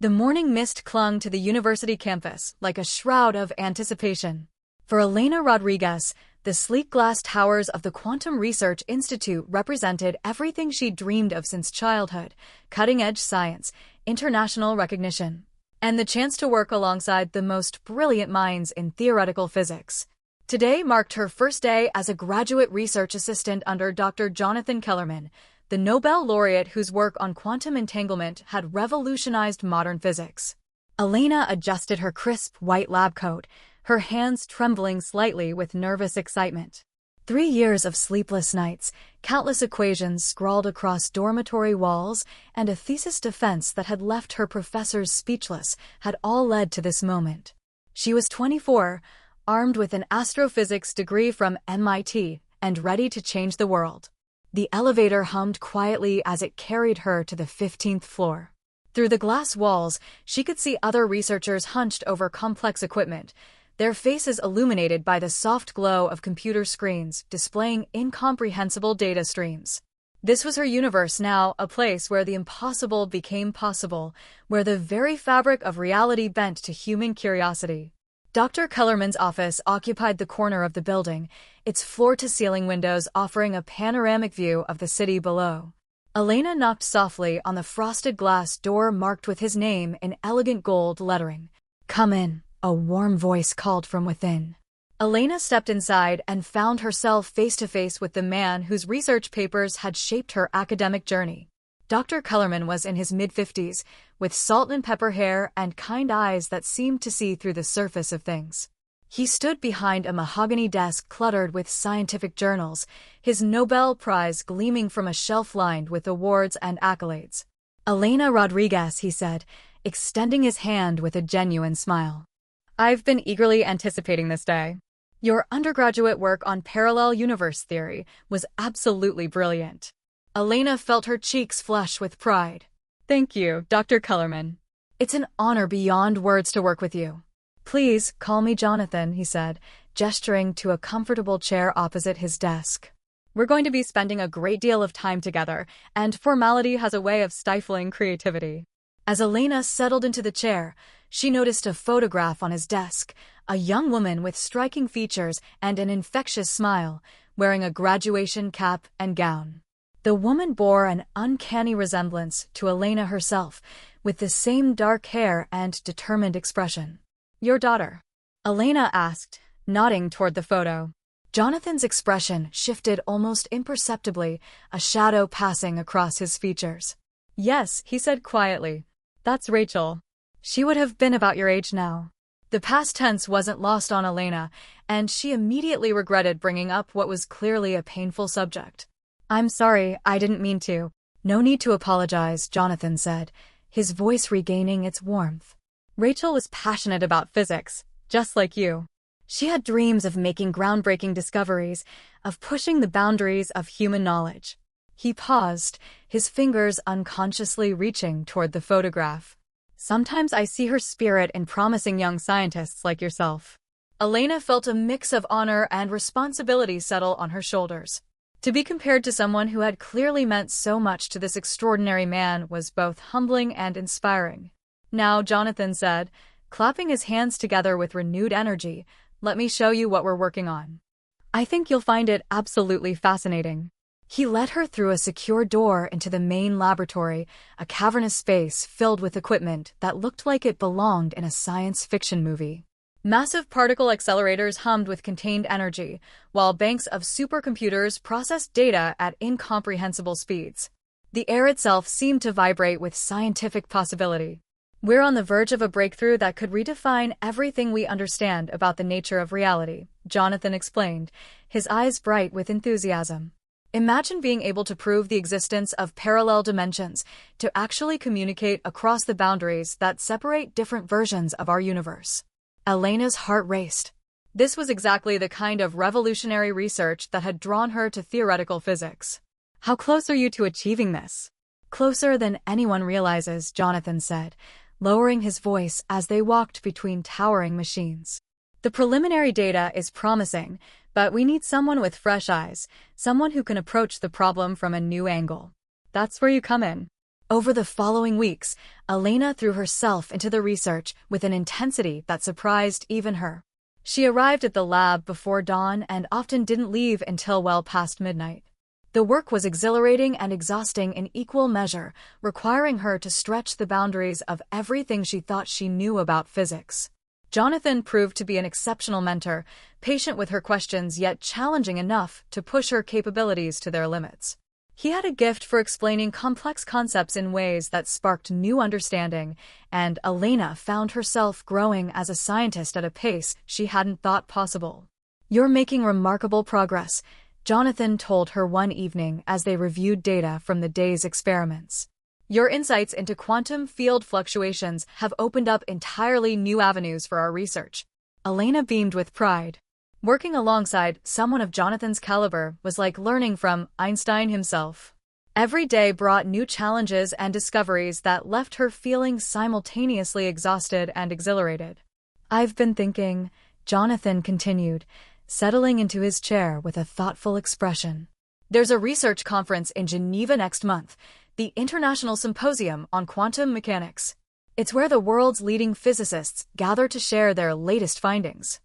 The morning mist clung to the university campus like a shroud of anticipation. For Elena Rodriguez, the sleek glass towers of the Quantum Research Institute represented everything she'd dreamed of since childhood: cutting-edge science, international recognition, and the chance to work alongside the most brilliant minds in theoretical physics. Today marked her first day as a graduate research assistant under Dr. Jonathan Kellerman, the Nobel Laureate whose work on quantum entanglement had revolutionized modern physics. Elena adjusted her crisp white lab coat, her hands trembling slightly with nervous excitement. 3 years of sleepless nights, countless equations scrawled across dormitory walls, and a thesis defense that had left her professors speechless had all led to this moment. She was 24, armed with an astrophysics degree from MIT, and ready to change the world. The elevator hummed quietly as it carried her to the 15th floor. Through the glass walls, she could see other researchers hunched over complex equipment, their faces illuminated by the soft glow of computer screens displaying incomprehensible data streams. This was her universe now, a place where the impossible became possible, where the very fabric of reality bent to human curiosity. Dr. Kellerman's office occupied the corner of the building, its floor-to-ceiling windows offering a panoramic view of the city below. Elena knocked softly on the frosted glass door marked with his name in elegant gold lettering. "Come in," a warm voice called from within. Elena stepped inside and found herself face-to-face with the man whose research papers had shaped her academic journey. Dr. Kellerman was in his mid-50s, with salt and pepper hair and kind eyes that seemed to see through the surface of things. He stood behind a mahogany desk cluttered with scientific journals, his Nobel Prize gleaming from a shelf lined with awards and accolades. "Elena Rodriguez," he said, extending his hand with a genuine smile. "I've been eagerly anticipating this day. Your undergraduate work on parallel universe theory was absolutely brilliant." Elena felt her cheeks flush with pride. "Thank you, Dr. Kellerman. It's an honor beyond words to work with you." "Please call me Jonathan," he said, gesturing to a comfortable chair opposite his desk. "We're going to be spending a great deal of time together, and formality has a way of stifling creativity." As Elena settled into the chair, she noticed a photograph on his desk, a young woman with striking features and an infectious smile, wearing a graduation cap and gown. The woman bore an uncanny resemblance to Elena herself, with the same dark hair and determined expression. "Your daughter?" Elena asked, nodding toward the photo. Jonathan's expression shifted almost imperceptibly, a shadow passing across his features. "Yes," he said quietly. "That's Rachel. She would have been about your age now." The past tense wasn't lost on Elena, and she immediately regretted bringing up what was clearly a painful subject. "I'm sorry, I didn't mean to." "No need to apologize," Jonathan said, his voice regaining its warmth. "Rachel was passionate about physics, just like you. She had dreams of making groundbreaking discoveries, of pushing the boundaries of human knowledge." He paused, his fingers unconsciously reaching toward the photograph. "Sometimes I see her spirit in promising young scientists like yourself." Elena felt a mix of honor and responsibility settle on her shoulders. To be compared to someone who had clearly meant so much to this extraordinary man was both humbling and inspiring. "Now," Jonathan said, clapping his hands together with renewed energy, "let me show you what we're working on. I think you'll find it absolutely fascinating." He led her through a secure door into the main laboratory, a cavernous space filled with equipment that looked like it belonged in a science fiction movie. Massive particle accelerators hummed with contained energy, while banks of supercomputers processed data at incomprehensible speeds. The air itself seemed to vibrate with scientific possibility. "We're on the verge of a breakthrough that could redefine everything we understand about the nature of reality," Jonathan explained, his eyes bright with enthusiasm. "Imagine being able to prove the existence of parallel dimensions, to actually communicate across the boundaries that separate different versions of our universe." Elena's heart raced. This was exactly the kind of revolutionary research that had drawn her to theoretical physics. "How close are you to achieving this?" "Closer than anyone realizes," Jonathan said, lowering his voice as they walked between towering machines. "The preliminary data is promising, but we need someone with fresh eyes, someone who can approach the problem from a new angle." "That's where you come in." Over the following weeks, Elena threw herself into the research with an intensity that surprised even her. She arrived at the lab before dawn and often didn't leave until well past midnight. The work was exhilarating and exhausting in equal measure, requiring her to stretch the boundaries of everything she thought she knew about physics. Jonathan proved to be an exceptional mentor, patient with her questions yet challenging enough to push her capabilities to their limits. He had a gift for explaining complex concepts in ways that sparked new understanding, and Elena found herself growing as a scientist at a pace she hadn't thought possible. "You're making remarkable progress," Jonathan told her one evening as they reviewed data from the day's experiments. "Your insights into quantum field fluctuations have opened up entirely new avenues for our research." Elena beamed with pride. Working alongside someone of Jonathan's caliber was like learning from Einstein himself. Every day brought new challenges and discoveries that left her feeling simultaneously exhausted and exhilarated. "I've been thinking," Jonathan continued, settling into his chair with a thoughtful expression. "There's a research conference in Geneva next month, the International Symposium on Quantum Mechanics. It's where the world's leading physicists gather to share their latest findings.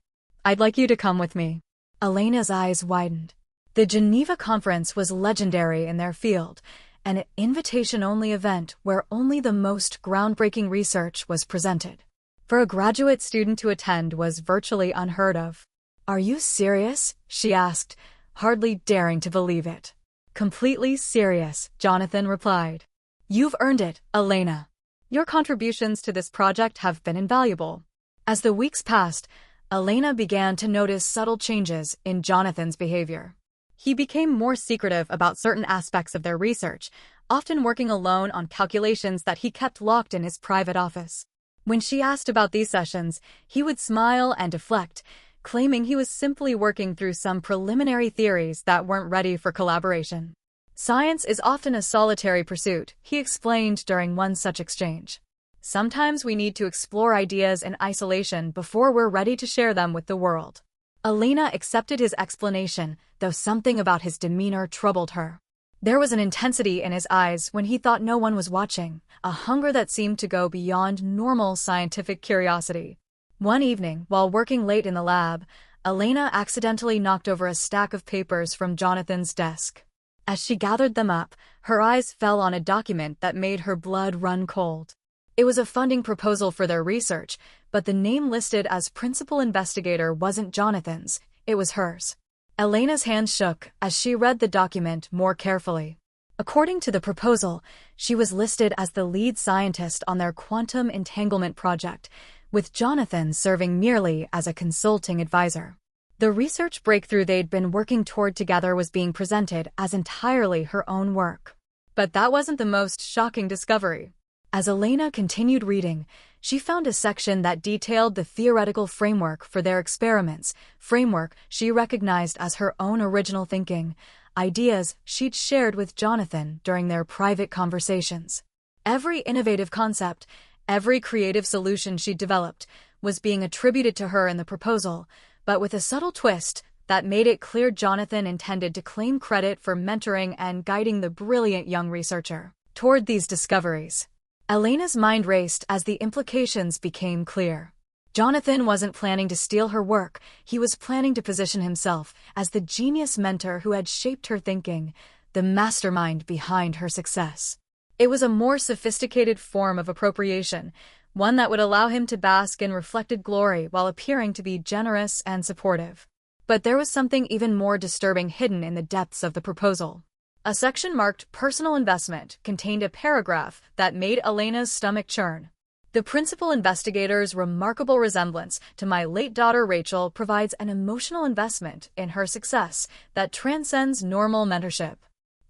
I'd like you to come with me." Elena's eyes widened. The Geneva conference was legendary in their field, an invitation-only event where only the most groundbreaking research was presented. For a graduate student to attend was virtually unheard of. "Are you serious?" she asked, hardly daring to believe it. "Completely serious," Jonathan replied. "You've earned it, Elena. Your contributions to this project have been invaluable." As the weeks passed, Elena began to notice subtle changes in Jonathan's behavior. He became more secretive about certain aspects of their research, often working alone on calculations that he kept locked in his private office. When she asked about these sessions, he would smile and deflect, claiming he was simply working through some preliminary theories that weren't ready for collaboration. "Science is often a solitary pursuit," he explained during one such exchange. "Sometimes we need to explore ideas in isolation before we're ready to share them with the world." Elena accepted his explanation, though something about his demeanor troubled her. There was an intensity in his eyes when he thought no one was watching, a hunger that seemed to go beyond normal scientific curiosity. One evening, while working late in the lab, Elena accidentally knocked over a stack of papers from Jonathan's desk. As she gathered them up, her eyes fell on a document that made her blood run cold. It was a funding proposal for their research, but the name listed as principal investigator wasn't Jonathan's, it was hers. Elena's hand shook as she read the document more carefully. According to the proposal, she was listed as the lead scientist on their quantum entanglement project, with Jonathan serving merely as a consulting advisor. The research breakthrough they'd been working toward together was being presented as entirely her own work. But that wasn't the most shocking discovery. As Elena continued reading, she found a section that detailed the theoretical framework for their experiments, framework she recognized as her own original thinking, ideas she'd shared with Jonathan during their private conversations. Every innovative concept, every creative solution she'd developed, was being attributed to her in the proposal, but with a subtle twist that made it clear Jonathan intended to claim credit for mentoring and guiding the brilliant young researcher toward these discoveries. Elena's mind raced as the implications became clear. Jonathan wasn't planning to steal her work, he was planning to position himself as the genius mentor who had shaped her thinking, the mastermind behind her success. It was a more sophisticated form of appropriation, one that would allow him to bask in reflected glory while appearing to be generous and supportive. But there was something even more disturbing hidden in the depths of the proposal. A section marked personal investment contained a paragraph that made Elena's stomach churn. "The principal investigator's remarkable resemblance to my late daughter Rachel provides an emotional investment in her success that transcends normal mentorship.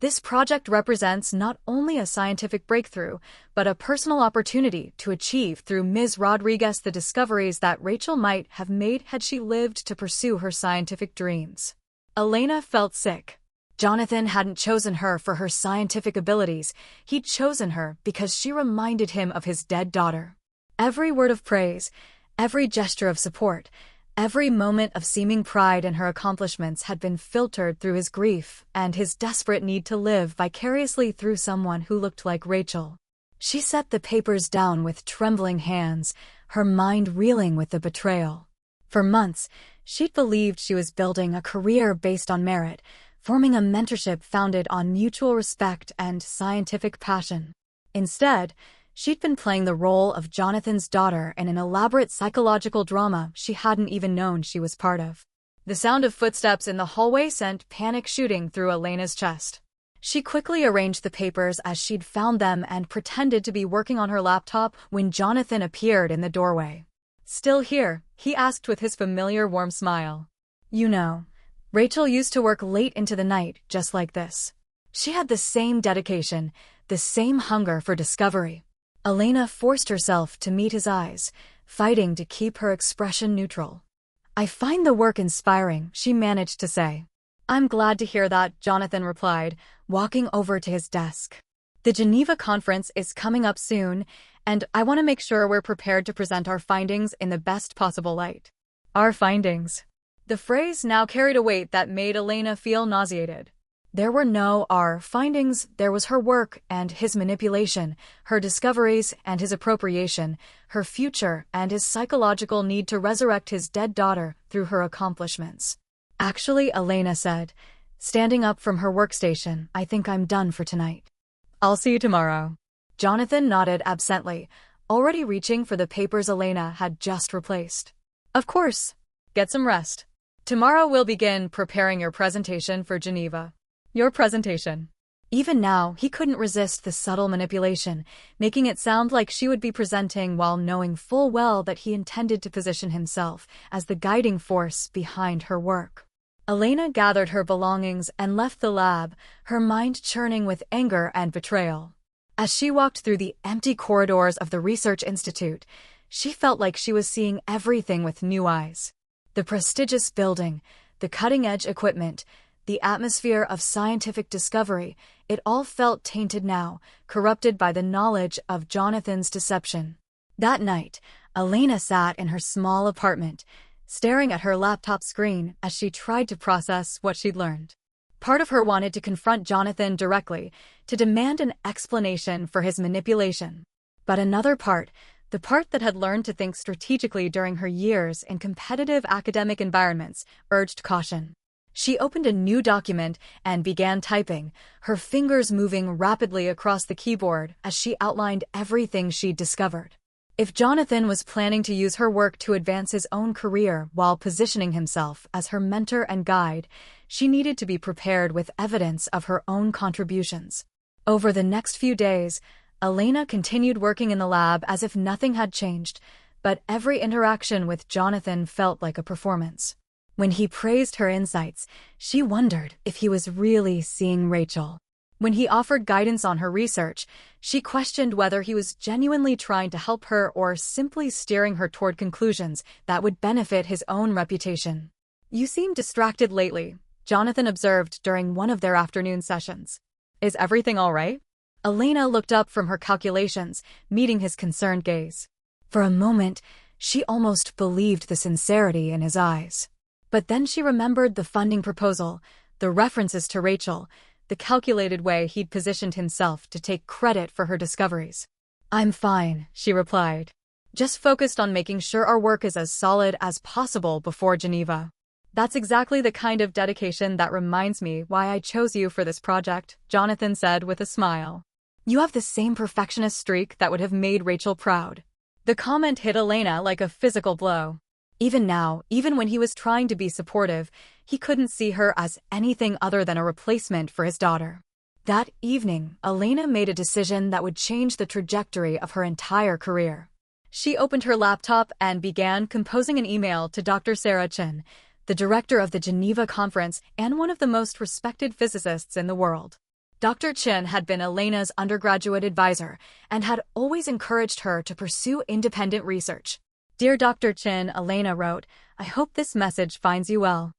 This project represents not only a scientific breakthrough, but a personal opportunity to achieve through Ms. Rodriguez the discoveries that Rachel might have made had she lived to pursue her scientific dreams." Elena felt sick. Jonathan hadn't chosen her for her scientific abilities, he'd chosen her because she reminded him of his dead daughter. Every word of praise, every gesture of support, every moment of seeming pride in her accomplishments had been filtered through his grief and his desperate need to live vicariously through someone who looked like Rachel. She set the papers down with trembling hands, her mind reeling with the betrayal. For months, she'd believed she was building a career based on merit, forming a mentorship founded on mutual respect and scientific passion. Instead, she'd been playing the role of Jonathan's daughter in an elaborate psychological drama she hadn't even known she was part of. The sound of footsteps in the hallway sent panic shooting through Elena's chest. She quickly arranged the papers as she'd found them and pretended to be working on her laptop when Jonathan appeared in the doorway. "Still here?" he asked with his familiar warm smile. "You know, Rachel used to work late into the night just like this." She had the same dedication, the same hunger for discovery. Elena forced herself to meet his eyes, fighting to keep her expression neutral. "I find the work inspiring," she managed to say. "I'm glad to hear that," Jonathan replied, walking over to his desk. "The Geneva conference is coming up soon, and I want to make sure we're prepared to present our findings in the best possible light." Our findings. The phrase now carried a weight that made Elena feel nauseated. There were no our findings, there was her work and his manipulation, her discoveries and his appropriation, her future and his psychological need to resurrect his dead daughter through her accomplishments. "Actually," Elena said, standing up from her workstation, "I think I'm done for tonight." "I'll see you tomorrow." Jonathan nodded absently, already reaching for the papers Elena had just replaced. "Of course. Get some rest. Tomorrow we'll begin preparing your presentation for Geneva." Your presentation. Even now, he couldn't resist the subtle manipulation, making it sound like she would be presenting while knowing full well that he intended to position himself as the guiding force behind her work. Elena gathered her belongings and left the lab, her mind churning with anger and betrayal. As she walked through the empty corridors of the research institute, she felt like she was seeing everything with new eyes. The prestigious building, the cutting-edge equipment, the atmosphere of scientific discovery, it all felt tainted now, corrupted by the knowledge of Jonathan's deception. That night, Elena sat in her small apartment, staring at her laptop screen as she tried to process what she'd learned. Part of her wanted to confront Jonathan directly, to demand an explanation for his manipulation. But another part, the part that had learned to think strategically during her years in competitive academic environments, urged caution. She opened a new document and began typing, her fingers moving rapidly across the keyboard as she outlined everything she'd discovered. If Jonathan was planning to use her work to advance his own career while positioning himself as her mentor and guide, she needed to be prepared with evidence of her own contributions. Over the next few days, Elena continued working in the lab as if nothing had changed, but every interaction with Jonathan felt like a performance. When he praised her insights, she wondered if he was really seeing Rachel. When he offered guidance on her research, she questioned whether he was genuinely trying to help her or simply steering her toward conclusions that would benefit his own reputation. "You seem distracted lately," Jonathan observed during one of their afternoon sessions. "Is everything all right?" Elena looked up from her calculations, meeting his concerned gaze. For a moment, she almost believed the sincerity in his eyes. But then she remembered the funding proposal, the references to Rachel, the calculated way he'd positioned himself to take credit for her discoveries. "I'm fine," she replied. "Just focused on making sure our work is as solid as possible before Geneva." "That's exactly the kind of dedication that reminds me why I chose you for this project," Jonathan said with a smile. "You have the same perfectionist streak that would have made Rachel proud." The comment hit Elena like a physical blow. Even now, even when he was trying to be supportive, he couldn't see her as anything other than a replacement for his daughter. That evening, Elena made a decision that would change the trajectory of her entire career. She opened her laptop and began composing an email to Dr. Sarah Chin, the director of the Geneva Conference and one of the most respected physicists in the world. Dr. Chin had been Elena's undergraduate advisor and had always encouraged her to pursue independent research. "Dear Dr. Chin," Elena wrote, "I hope this message finds you well.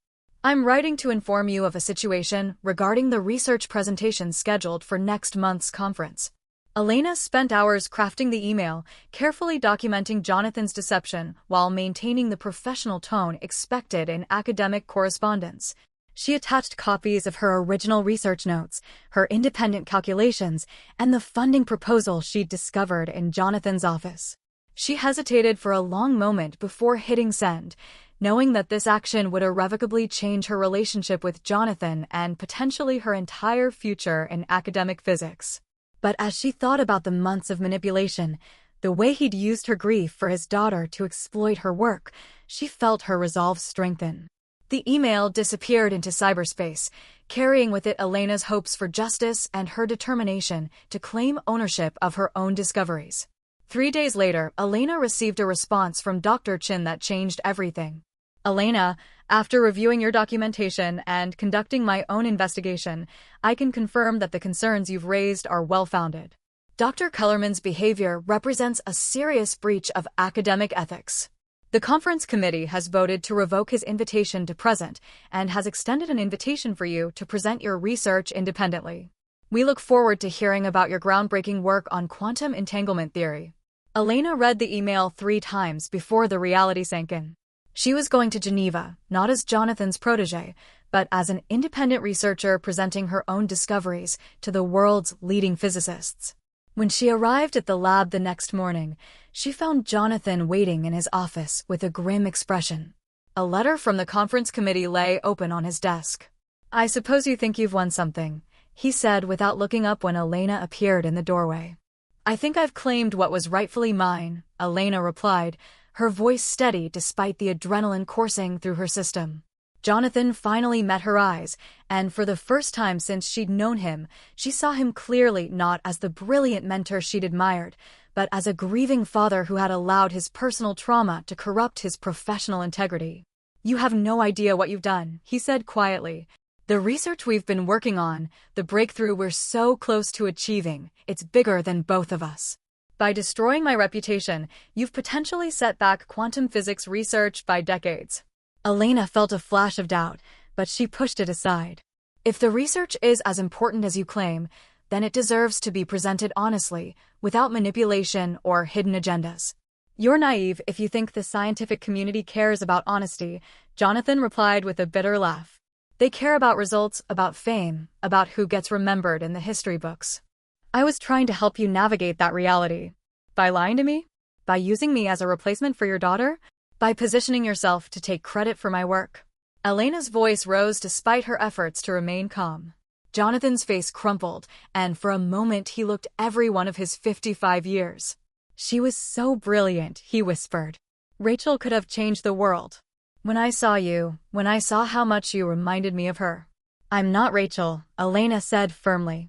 I'm writing to inform you of a situation regarding the research presentation scheduled for next month's conference." Elena spent hours crafting the email, carefully documenting Jonathan's deception while maintaining the professional tone expected in academic correspondence. She attached copies of her original research notes, her independent calculations, and the funding proposal she'd discovered in Jonathan's office. She hesitated for a long moment before hitting send, knowing that this action would irrevocably change her relationship with Jonathan and potentially her entire future in academic physics. But as she thought about the months of manipulation, the way he'd used her grief for his daughter to exploit her work, she felt her resolve strengthen. The email disappeared into cyberspace, carrying with it Elena's hopes for justice and her determination to claim ownership of her own discoveries. 3 days later, Elena received a response from Dr. Chin that changed everything. Elena, after reviewing your documentation and conducting my own investigation, I can confirm that the concerns you've raised are well-founded. Dr. Kellerman's behavior represents a serious breach of academic ethics. The conference committee has voted to revoke his invitation to present and has extended an invitation for you to present your research independently. We look forward to hearing about your groundbreaking work on quantum entanglement theory. Elena read the email 3 times before the reality sank in. She was going to Geneva, not as Jonathan's protégé, but as an independent researcher presenting her own discoveries to the world's leading physicists. When she arrived at the lab the next morning, she found Jonathan waiting in his office with a grim expression. A letter from the conference committee lay open on his desk. "I suppose you think you've won something," he said without looking up when Elena appeared in the doorway. "I think I've claimed what was rightfully mine," Elena replied, her voice steady despite the adrenaline coursing through her system. Jonathan finally met her eyes, and for the first time since she'd known him, she saw him clearly not as the brilliant mentor she'd admired, but as a grieving father who had allowed his personal trauma to corrupt his professional integrity. "You have no idea what you've done," he said quietly. "The research we've been working on, the breakthrough we're so close to achieving, it's bigger than both of us. By destroying my reputation, you've potentially set back quantum physics research by decades." Elena felt a flash of doubt, but she pushed it aside. "If the research is as important as you claim, then it deserves to be presented honestly, without manipulation or hidden agendas." "You're naive if you think the scientific community cares about honesty," Jonathan replied with a bitter laugh. "They care about results, about fame, about who gets remembered in the history books. I was trying to help you navigate that reality. By lying to me? By using me as a replacement for your daughter? By positioning yourself to take credit for my work." Elena's voice rose despite her efforts to remain calm. Jonathan's face crumpled, and for a moment he looked every one of his 55 years. "She was so brilliant," he whispered. "Rachel could have changed the world. When I saw how much you reminded me of her." "I'm not Rachel," Elena said firmly.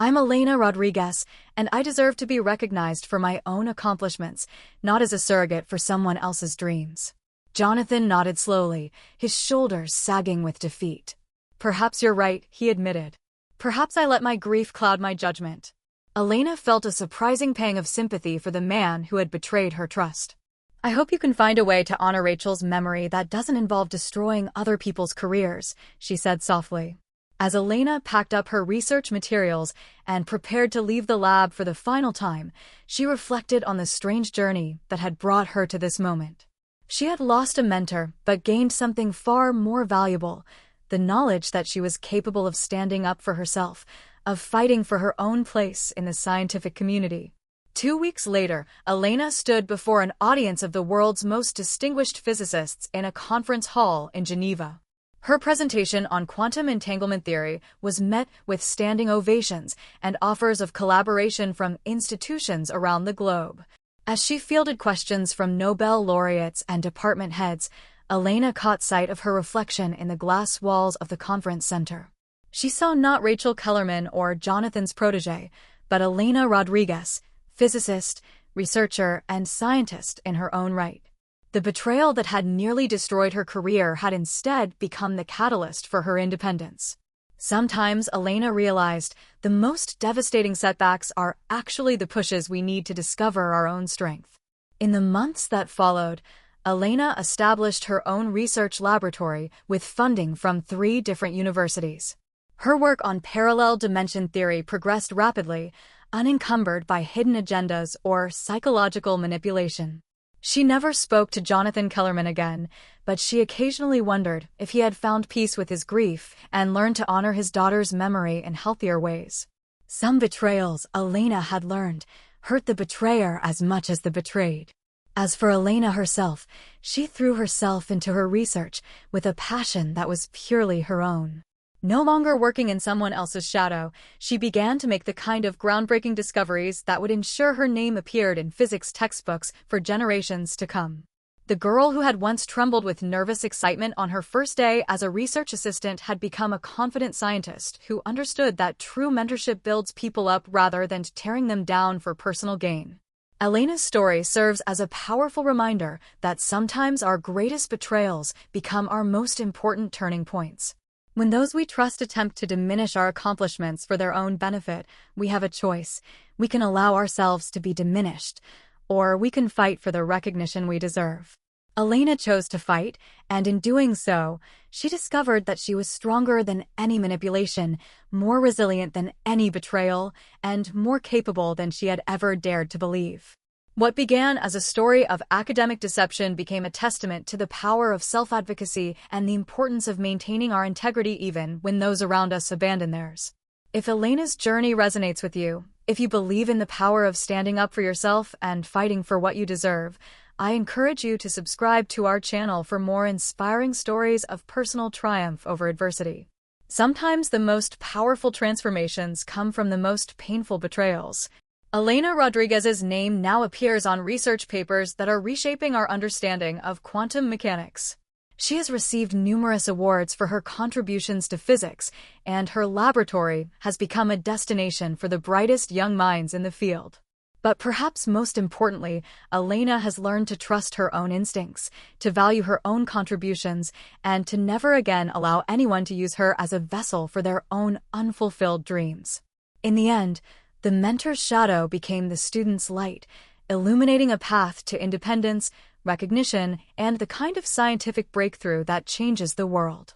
"I'm Elena Rodriguez, and I deserve to be recognized for my own accomplishments, not as a surrogate for someone else's dreams." Jonathan nodded slowly, his shoulders sagging with defeat. "Perhaps you're right," he admitted. "Perhaps I let my grief cloud my judgment." Elena felt a surprising pang of sympathy for the man who had betrayed her trust. "I hope you can find a way to honor Rachel's memory that doesn't involve destroying other people's careers," she said softly. As Elena packed up her research materials and prepared to leave the lab for the final time, she reflected on the strange journey that had brought her to this moment. She had lost a mentor, but gained something far more valuable: the knowledge that she was capable of standing up for herself, of fighting for her own place in the scientific community. 2 weeks later, Elena stood before an audience of the world's most distinguished physicists in a conference hall in Geneva. Her presentation on quantum entanglement theory was met with standing ovations and offers of collaboration from institutions around the globe. As she fielded questions from Nobel laureates and department heads, Elena caught sight of her reflection in the glass walls of the conference center. She saw not Rachel Kellerman or Jonathan's protégé, but Elena Rodriguez, physicist, researcher, and scientist in her own right. The betrayal that had nearly destroyed her career had instead become the catalyst for her independence. Sometimes, Elena realized, the most devastating setbacks are actually the pushes we need to discover our own strength. In the months that followed, Elena established her own research laboratory with funding from 3 different universities. Her work on parallel dimension theory progressed rapidly, unencumbered by hidden agendas or psychological manipulation. She never spoke to Jonathan Kellerman again, but she occasionally wondered if he had found peace with his grief and learned to honor his daughter's memory in healthier ways. Some betrayals, Elena had learned, hurt the betrayer as much as the betrayed. As for Elena herself, she threw herself into her research with a passion that was purely her own. No longer working in someone else's shadow, she began to make the kind of groundbreaking discoveries that would ensure her name appeared in physics textbooks for generations to come. The girl who had once trembled with nervous excitement on her first day as a research assistant had become a confident scientist who understood that true mentorship builds people up rather than tearing them down for personal gain. Elena's story serves as a powerful reminder that sometimes our greatest betrayals become our most important turning points. When those we trust attempt to diminish our accomplishments for their own benefit, we have a choice. We can allow ourselves to be diminished, or we can fight for the recognition we deserve. Elena chose to fight, and in doing so, she discovered that she was stronger than any manipulation, more resilient than any betrayal, and more capable than she had ever dared to believe. What began as a story of academic deception became a testament to the power of self-advocacy and the importance of maintaining our integrity even when those around us abandon theirs. If Elena's journey resonates with you, if you believe in the power of standing up for yourself and fighting for what you deserve, I encourage you to subscribe to our channel for more inspiring stories of personal triumph over adversity. Sometimes the most powerful transformations come from the most painful betrayals. Elena Rodriguez's name now appears on research papers that are reshaping our understanding of quantum mechanics. She has received numerous awards for her contributions to physics, and her laboratory has become a destination for the brightest young minds in the field. But perhaps most importantly, Elena has learned to trust her own instincts, to value her own contributions, and to never again allow anyone to use her as a vessel for their own unfulfilled dreams. In the end, the mentor's shadow became the student's light, illuminating a path to independence, recognition, and the kind of scientific breakthrough that changes the world.